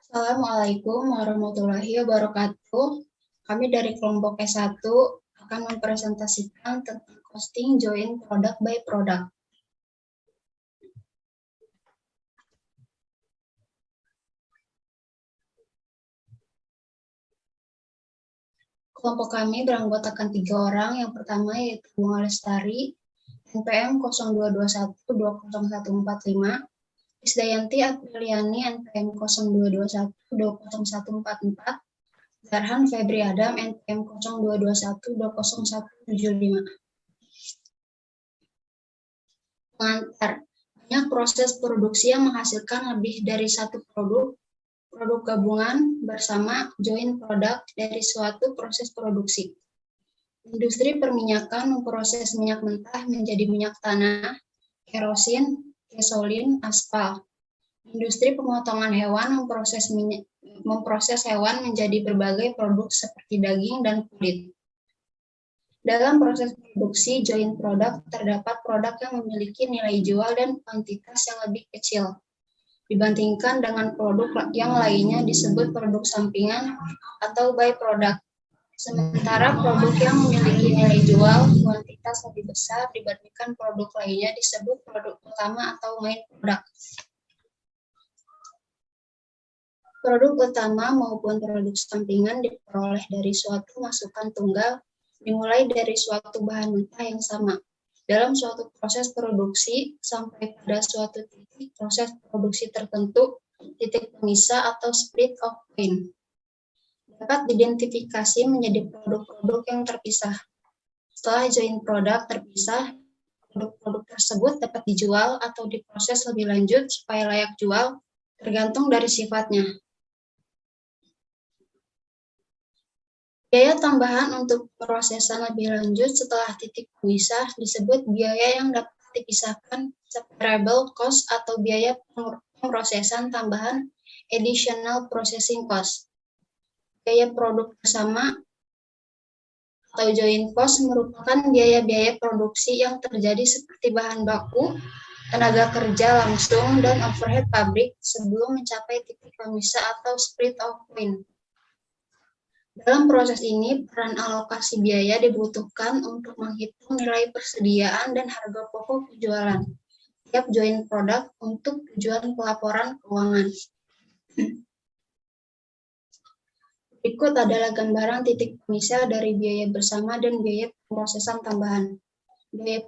Assalamualaikum warahmatullahi wabarakatuh. Kami dari kelompok S1 akan mempresentasikan tentang costing join product by product. Kelompok kami beranggotakan 3 orang. Yang pertama yaitu Bunga Lestari, NPM 0221200145, Isdayanti Apriliani, NPM 0221200144, Zarhan Febri Adam, NPM 0221200175. Pengantar, banyak proses produksi yang menghasilkan lebih dari satu produk gabungan bersama joint product dari suatu proses produksi. Industri perminyakan memproses minyak mentah menjadi minyak tanah, kerosin, gasolin, aspal. Industri pemotongan hewan memproses hewan menjadi berbagai produk seperti daging dan kulit. Dalam proses produksi joint product terdapat produk yang memiliki nilai jual dan kuantitas yang lebih kecil dibandingkan dengan produk yang lainnya disebut produk sampingan atau byproduct. Sementara produk yang memiliki nilai jual kuantitas lebih besar dibandingkan produk lainnya disebut produk utama atau main product. Produk utama maupun produk sampingan diperoleh dari suatu masukan tunggal dimulai dari suatu bahan mentah yang sama. Dalam suatu proses produksi sampai pada suatu titik proses produksi tertentu, titik pemisah atau split of point, dapat diidentifikasi menjadi produk-produk yang terpisah. Setelah joint product terpisah, produk-produk tersebut dapat dijual atau diproses lebih lanjut supaya layak jual, tergantung dari sifatnya. Biaya tambahan untuk prosesan lebih lanjut setelah titik pemisah disebut biaya yang dapat dipisahkan separable cost atau biaya pemrosesan tambahan additional processing cost. Biaya produk bersama atau joint cost merupakan biaya-biaya produksi yang terjadi seperti bahan baku, tenaga kerja langsung, dan overhead pabrik sebelum mencapai titik pemisah atau split of point. Dalam proses ini, peran alokasi biaya dibutuhkan untuk menghitung nilai persediaan dan harga pokok penjualan tiap joint product untuk tujuan pelaporan keuangan. Berikut adalah gambaran titik pemisah dari biaya bersama dan biaya pemrosesan tambahan. Biaya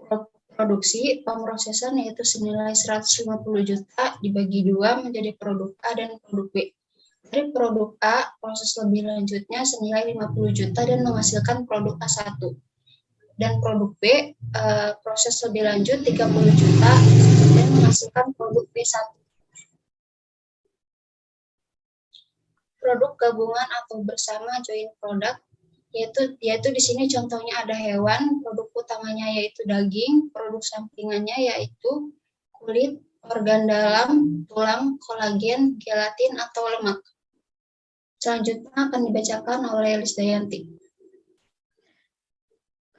produksi pemrosesan yaitu senilai 150 juta dibagi 2 menjadi produk A dan produk B. Dari produk A, proses lebih lanjutnya senilai 50 juta dan menghasilkan produk A1. Dan produk B, proses lebih lanjut 30 juta dan menghasilkan produk B1. Produk gabungan atau bersama joint product, yaitu di sini contohnya ada hewan, produk utamanya yaitu daging, produk sampingannya yaitu kulit, organ dalam, tulang, kolagen, gelatin, atau lemak. Selanjutnya akan dibacakan oleh Lisdayanti.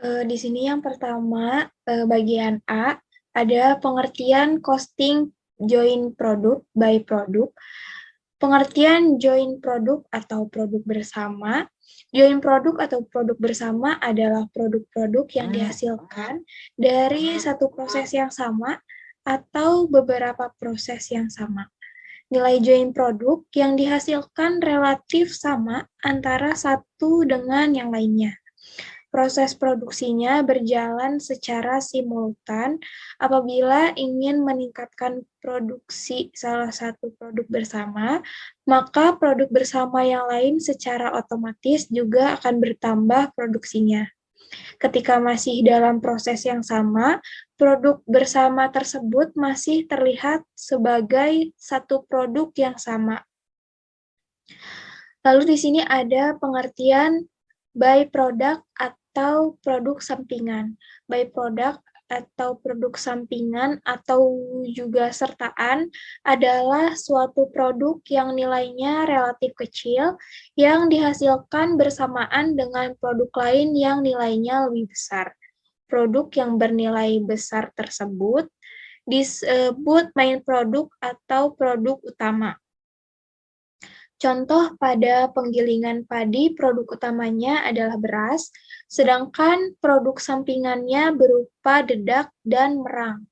Di sini yang pertama, bagian A, ada pengertian costing joint product by product. Pengertian joint product atau produk bersama. Joint product atau produk bersama adalah produk-produk yang dihasilkan dari satu proses yang sama atau beberapa proses yang sama. Nilai joint produk yang dihasilkan relatif sama antara satu dengan yang lainnya. Proses produksinya berjalan secara simultan. Apabila ingin meningkatkan produksi salah satu produk bersama, maka produk bersama yang lain secara otomatis juga akan bertambah produksinya. Ketika masih dalam proses yang sama, produk bersama tersebut masih terlihat sebagai satu produk yang sama. Lalu di sini ada pengertian byproduct atau produk sampingan. Byproduct atau produk sampingan atau juga sertaan adalah suatu produk yang nilainya relatif kecil yang dihasilkan bersamaan dengan produk lain yang nilainya lebih besar. Produk yang bernilai besar tersebut disebut main produk atau produk utama. Contoh pada penggilingan padi, produk utamanya adalah beras, sedangkan produk sampingannya berupa dedak dan merang.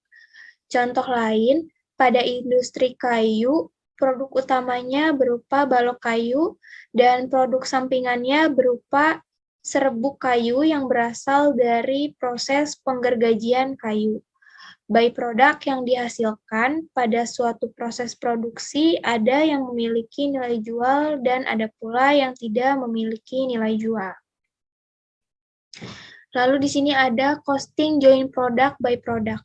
Contoh lain, pada industri kayu, produk utamanya berupa balok kayu, dan produk sampingannya berupa serbuk kayu yang berasal dari proses penggergajian kayu. Byproduct yang dihasilkan pada suatu proses produksi ada yang memiliki nilai jual dan ada pula yang tidak memiliki nilai jual. Lalu di sini ada costing joint product by product.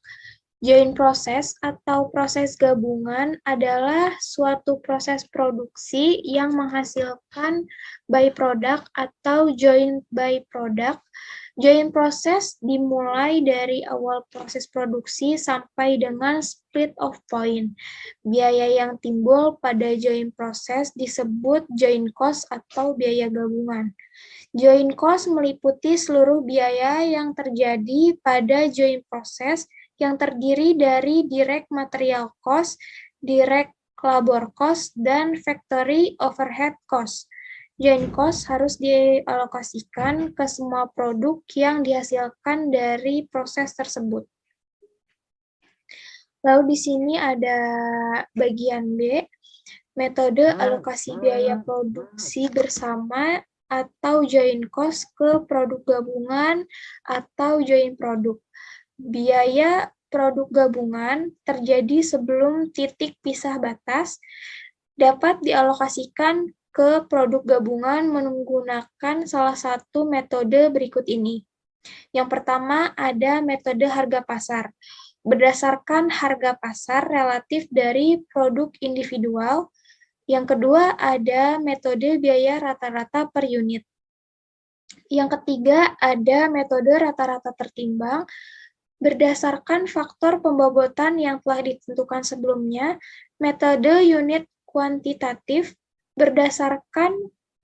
Joint process atau proses gabungan adalah suatu proses produksi yang menghasilkan byproduct atau joint byproduct. Joint process dimulai dari awal proses produksi sampai dengan split of point. Biaya yang timbul pada joint process disebut joint cost atau biaya gabungan. Joint cost meliputi seluruh biaya yang terjadi pada joint process yang terdiri dari direct material cost, direct labor cost, dan factory overhead cost. Joint cost harus dialokasikan ke semua produk yang dihasilkan dari proses tersebut. Lalu di sini ada bagian B, metode alokasi biaya produksi bersama atau joint cost ke produk gabungan atau joint produk. Biaya produk gabungan terjadi sebelum titik pisah batas dapat dialokasikan ke produk gabungan menggunakan salah satu metode berikut ini. Yang pertama ada metode harga pasar. Berdasarkan harga pasar relatif dari produk individual. Yang kedua ada metode biaya rata-rata per unit. Yang ketiga ada metode rata-rata tertimbang. Berdasarkan faktor pembobotan yang telah ditentukan sebelumnya, metode unit kuantitatif berdasarkan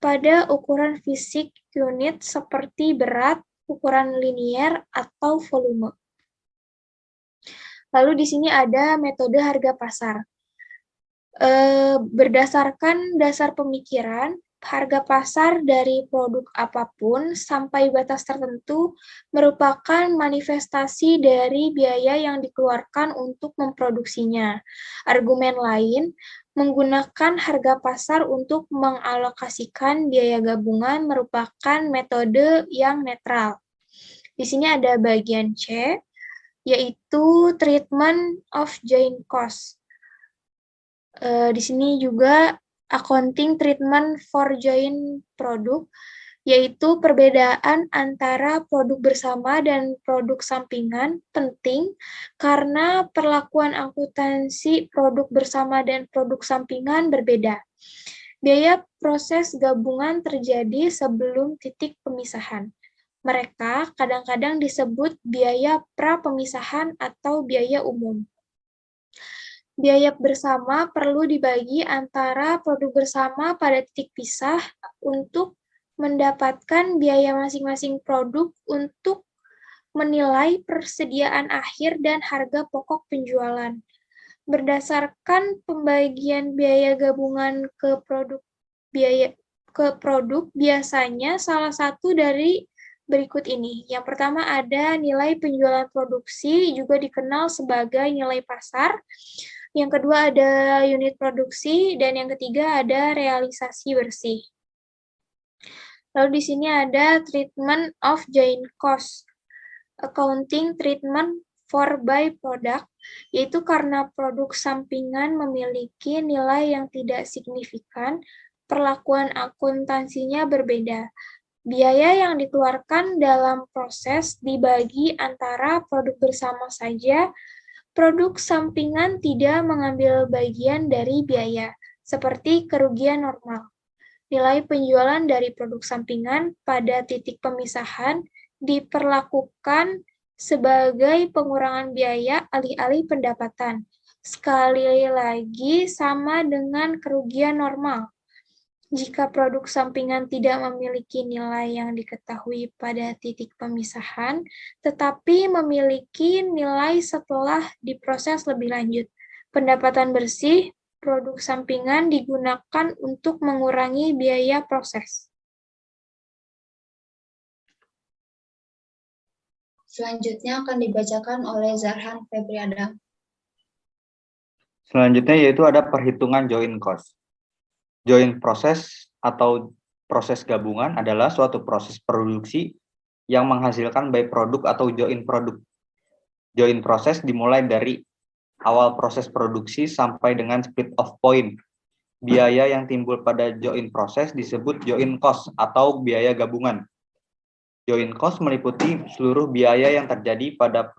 pada ukuran fisik unit seperti berat, ukuran linier, atau volume. Lalu di sini ada metode harga pasar. Berdasarkan dasar pemikiran, harga pasar dari produk apapun sampai batas tertentu merupakan manifestasi dari biaya yang dikeluarkan untuk memproduksinya. Argumen lain, menggunakan harga pasar untuk mengalokasikan biaya gabungan merupakan metode yang netral. Di sini ada bagian C, yaitu treatment of joint cost. Di sini juga accounting treatment for joint product, yaitu perbedaan antara produk bersama dan produk sampingan penting karena perlakuan akuntansi produk bersama dan produk sampingan berbeda. Biaya proses gabungan terjadi sebelum titik pemisahan. Mereka kadang-kadang disebut biaya pra-pemisahan atau biaya umum. Biaya bersama perlu dibagi antara produk bersama pada titik pisah untuk mendapatkan biaya masing-masing produk untuk menilai persediaan akhir dan harga pokok penjualan. Berdasarkan pembagian biaya gabungan ke produk biasanya salah satu dari berikut ini. Yang pertama ada nilai penjualan produksi, juga dikenal sebagai nilai pasar. Yang kedua ada unit produksi, dan yang ketiga ada realisasi bersih. Lalu di sini ada treatment of joint cost, accounting treatment for byproduct, yaitu karena produk sampingan memiliki nilai yang tidak signifikan, perlakuan akuntansinya berbeda. Biaya yang dikeluarkan dalam proses dibagi antara produk bersama saja. Produk sampingan tidak mengambil bagian dari biaya, seperti kerugian normal. Nilai penjualan dari produk sampingan pada titik pemisahan diperlakukan sebagai pengurangan biaya alih-alih pendapatan. Sekali lagi sama dengan kerugian normal. Jika produk sampingan tidak memiliki nilai yang diketahui pada titik pemisahan, tetapi memiliki nilai setelah diproses lebih lanjut. Pendapatan bersih produk sampingan digunakan untuk mengurangi biaya proses? Selanjutnya akan dibacakan oleh Zarhan Febriada. Selanjutnya yaitu ada perhitungan joint cost. Joint process atau proses gabungan adalah suatu proses produksi yang menghasilkan byproduct atau joint product. Joint process dimulai dari awal proses produksi sampai dengan split off point. Biaya yang timbul pada joint process disebut joint cost atau biaya gabungan. Joint cost meliputi seluruh biaya yang terjadi pada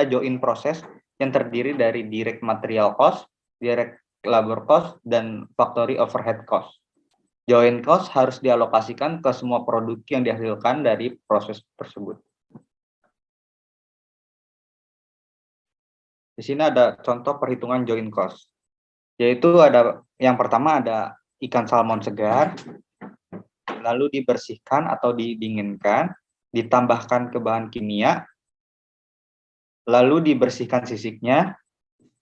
joint process yang terdiri dari direct material cost, direct labor cost, dan factory overhead cost. Joint cost harus dialokasikan ke semua produk yang dihasilkan dari proses tersebut. Di sini ada contoh perhitungan joint cost, yaitu yang pertama ada ikan salmon segar, lalu dibersihkan atau didinginkan, ditambahkan ke bahan kimia, lalu dibersihkan sisiknya,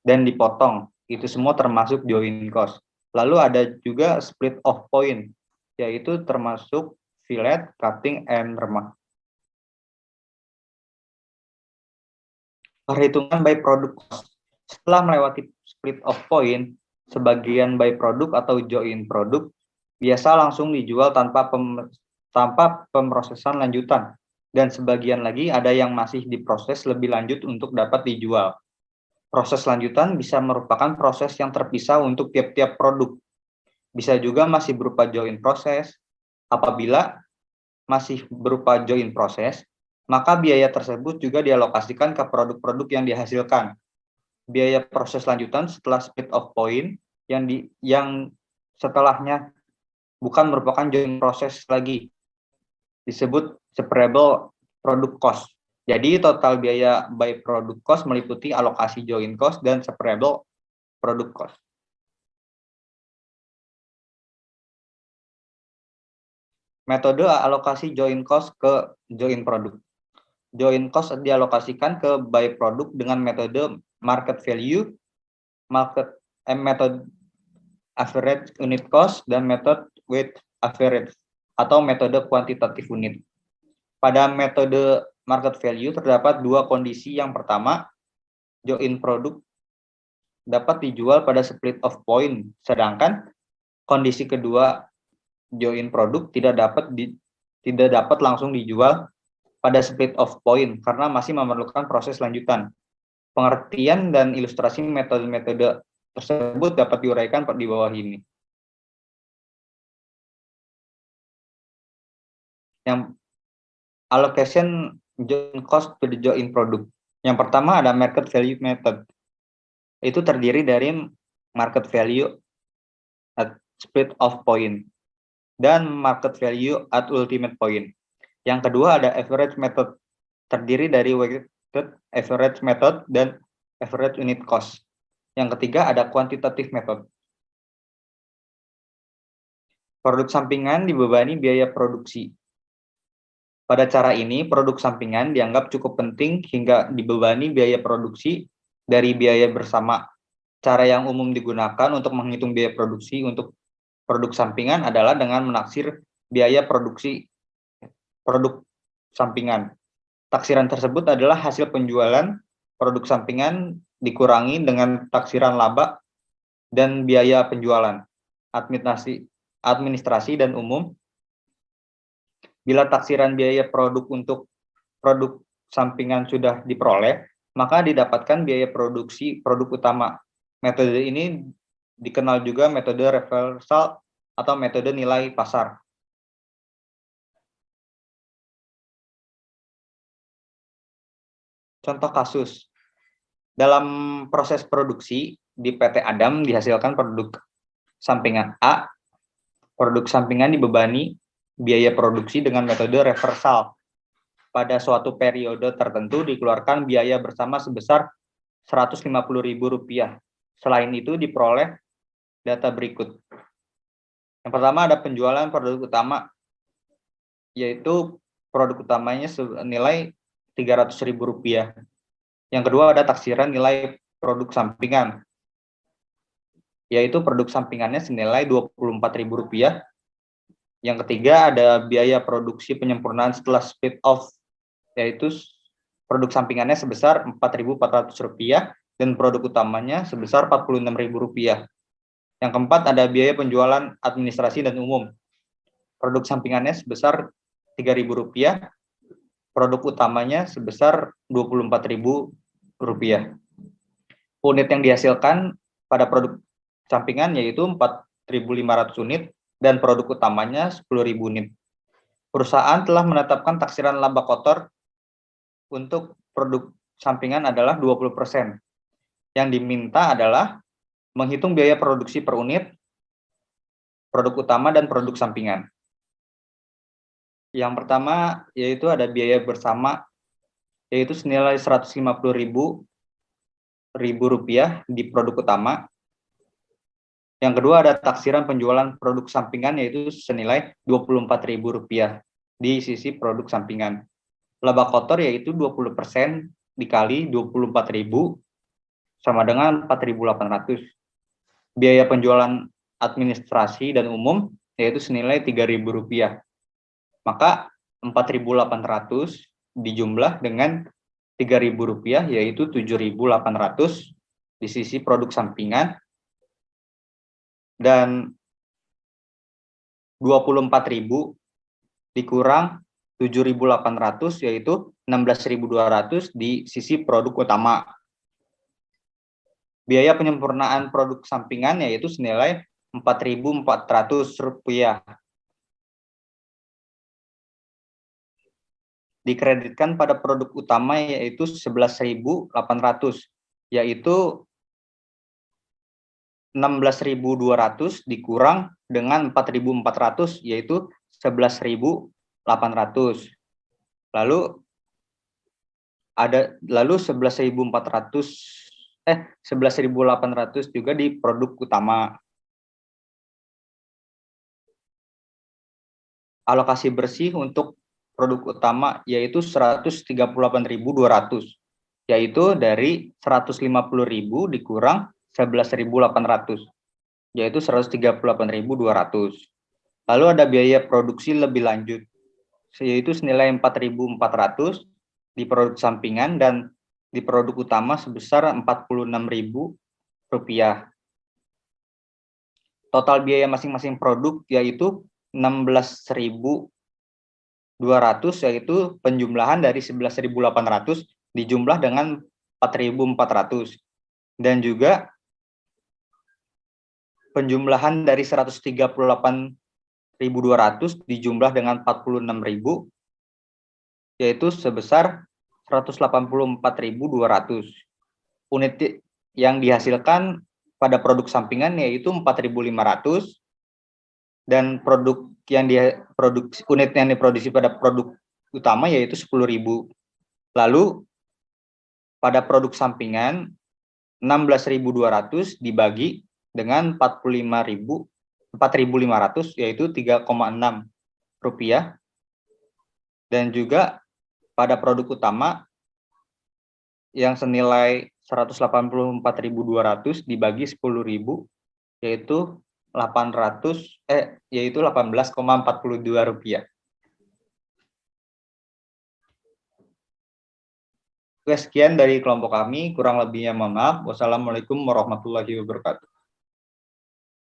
dan dipotong. Itu semua termasuk joint cost. Lalu ada juga split off point, yaitu termasuk fillet, cutting, and remah. Perhitungan byproduct cost. Setelah melewati split off point, sebagian byproduct atau joint product biasa langsung dijual tanpa pemrosesan lanjutan, dan sebagian lagi ada yang masih diproses lebih lanjut untuk dapat dijual. Proses lanjutan bisa merupakan proses yang terpisah untuk tiap-tiap produk. Bisa juga masih berupa joint process. Apabila masih berupa joint process, maka biaya tersebut juga dialokasikan ke produk-produk yang dihasilkan. Biaya proses lanjutan setelah split off point yang setelahnya bukan merupakan joint process lagi, disebut separable product cost. Jadi total biaya by product cost meliputi alokasi joint cost dan separable product cost. Metode alokasi joint cost ke joint product. Joint cost dialokasikan ke by product dengan metode market value, metode average unit cost, dan metode weight average atau metode kuantitatif unit. Pada metode market value terdapat dua kondisi. Yang pertama, joint product dapat dijual pada split off point, sedangkan kondisi kedua, joint product tidak dapat langsung dijual pada split off point karena masih memerlukan proses lanjutan. Pengertian dan ilustrasi metode-metode tersebut dapat diuraikan di bawah ini. Yang allocation joint cost to the joint product. Yang pertama ada market value method. Itu terdiri dari market value at split off point dan market value at ultimate point. Yang kedua ada average method, terdiri dari weighted average method dan average unit cost. Yang ketiga ada quantitative method. Produk sampingan dibebani biaya produksi. Pada cara ini, produk sampingan dianggap cukup penting hingga dibebani biaya produksi dari biaya bersama. Cara yang umum digunakan untuk menghitung biaya produksi untuk produk sampingan adalah dengan menaksir biaya produksi produk sampingan. Taksiran tersebut adalah hasil penjualan produk sampingan dikurangi dengan taksiran laba dan biaya penjualan, administrasi dan umum. Bila taksiran biaya produk untuk produk sampingan sudah diperoleh, maka didapatkan biaya produksi produk utama. Metode ini dikenal juga metode reversal atau metode nilai pasar. Contoh kasus. Dalam proses produksi di PT Adam dihasilkan produk sampingan A. Produk sampingan dibebani biaya produksi dengan metode reversal. Pada suatu periode tertentu dikeluarkan biaya bersama sebesar Rp150.000. Selain itu diperoleh data berikut. Yang pertama ada penjualan produk utama, yaitu produk utamanya senilai Rp300.000. Yang kedua ada taksiran nilai produk sampingan. yaitu produk sampingannya senilai Rp24.000. Yang ketiga ada biaya produksi penyempurnaan setelah split off, yaitu produk sampingannya sebesar Rp4.400 dan produk utamanya sebesar Rp46.000. Yang keempat ada biaya penjualan administrasi dan umum. Produk sampingannya sebesar Rp3.000, produk utamanya sebesar Rp24.000. Unit yang dihasilkan pada produk sampingan yaitu 4.500 unit dan produk utamanya 10.000 unit. Perusahaan telah menetapkan taksiran laba kotor untuk produk sampingan adalah 20%. Yang diminta adalah menghitung biaya produksi per unit, produk utama dan produk sampingan. Yang pertama yaitu ada biaya bersama, yaitu senilai Rp150.000 di produk utama. Yang kedua ada taksiran penjualan produk sampingan yaitu senilai Rp24.000 di sisi produk sampingan. Laba kotor yaitu 20% dikali 24.000 sama dengan 4.800. Biaya penjualan administrasi dan umum yaitu senilai Rp3.000. Maka 4.800 dijumlah dengan Rp3.000 yaitu 7.800 di sisi produk sampingan dan 24.000 dikurang 7.800 yaitu 16.200 di sisi produk utama. Biaya penyempurnaan produk sampingan yaitu senilai Rp4.400. Dikreditkan pada produk utama yaitu 11.800, yaitu 16.200 dikurang dengan 4.400 yaitu 11.800. Lalu 11.800 juga di produk utama. Alokasi bersih untuk produk utama yaitu 138.200, yaitu dari 150.000 dikurang 11.800, yaitu 138.200. Lalu ada biaya produksi lebih lanjut, yaitu senilai 4.400 di produk sampingan dan di produk utama sebesar Rp46.000. Total biaya masing-masing produk yaitu 16.200, yaitu penjumlahan dari 11.800 dijumlah dengan 4.400 dan juga penjumlahan dari 138.200 dijumlah dengan 46.000 yaitu sebesar 184.200. Unit yang dihasilkan pada produk sampingan yaitu 4.500 dan unit yang diproduksi pada produk utama yaitu 10.000. Lalu pada produk sampingan 16.200 dibagi dengan 4.500 yaitu Rp3,6. Dan juga pada produk utama yang senilai 184.200 dibagi 10.000 yaitu Rp18,42. Sekian dari kelompok kami, kurang lebihnya mohon maaf. Wassalamualaikum warahmatullahi wabarakatuh.